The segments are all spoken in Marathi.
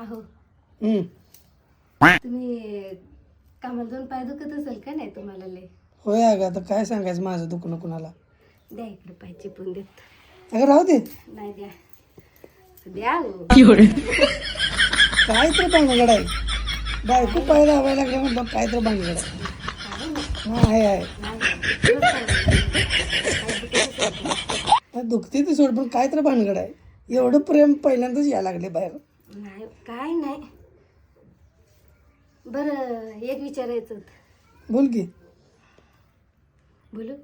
अहो हम्म. तुम्ही कामाला दोन पाय दुखत असेल का नाही तुम्हाला लय? होय अगं आता काय सांगायचं माझं दुखणं कुणाला. द्या इकडे पाय चिपून देत. अगं राहू दे. नाही द्या द्या हो. काय तर भानगड आहे. बायको पाय दाबायला लागले म्हटलं काय तर भानगड आहे. हा आहे दुखते ती सोड पण काय तर भानगड आहे. एवढं प्रेम पहिल्यांदाच यायला लागले बाहेर. नाही काय नाही. बरं एक विचारायचं होतं. बोल की बोलू?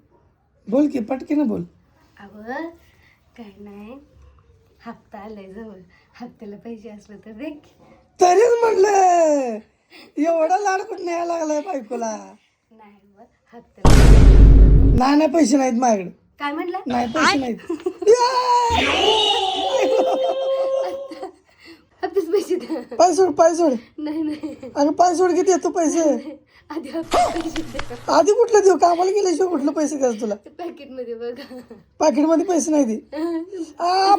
बोल की पटकीनं बोल. अगं काय नाही, हप्ता आलाय जवळ. हप्त्याला पैसे असले तर दे की. तरीच म्हटलं एवढा लाड कुठं यायला लागलाय बायकोला. नाही व, हप्त्याला नाही पैसे नाहीत माझ्याकडे. काय म्हटलं? नाही पैसे नाहीत. हप्तेच पैसे द्या. पाय सोड पाय सोड. नाही नाही अगं पाय सोड किती येतो पैसे. आधी हप्ते पैसे द्या. आधी कुठलं देऊ कामाला गेल्याशिवाय कुठलं पैसे द्यायचं तुला. पॅकेटमध्ये बघा. पाकिटमध्ये पैसे नाही दे.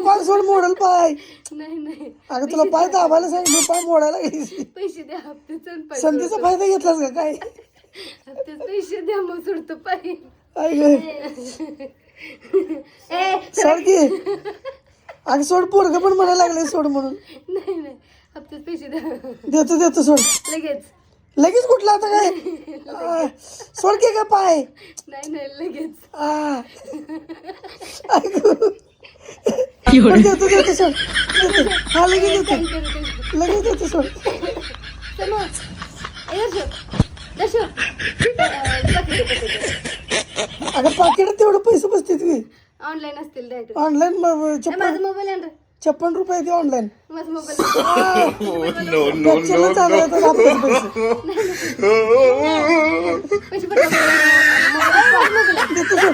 पाय सोड मोडल पाय. नाही नाही अगं तुला पाय दाबायला सांगितलं पाय मोडायला गेली. पैसे द्या हप्त्याचा आणि पाय संधीचा सोडतो. फायदा घेतलास का काय. हप्त्याचे पैसे द्या मग सोडतो पाय. काय ग सोड की. अगं सोड पोरग पण म्हणायला लागले सोड म्हणून. नाही नाही हप्त्याचे पैसे द्या देतो देतो सोड. लगेच. लगेच कुठला आता काय सोड की का पाय. नाही नाही लगेच. देतो देतो सोड देतो. हा लगेच देतो लगेच देतो सोड. अगं पाकिटात तेवढं पैसे बसते तुम्ही. ऑनलाईन असतील डायरेक्ट. ऑनलाईन माझा मोबाईल आहे ना. 56 रुपये ते ऑनलाईन. माझा मोबाईल चालू पैसे पैसे पटकन. देतो सोड.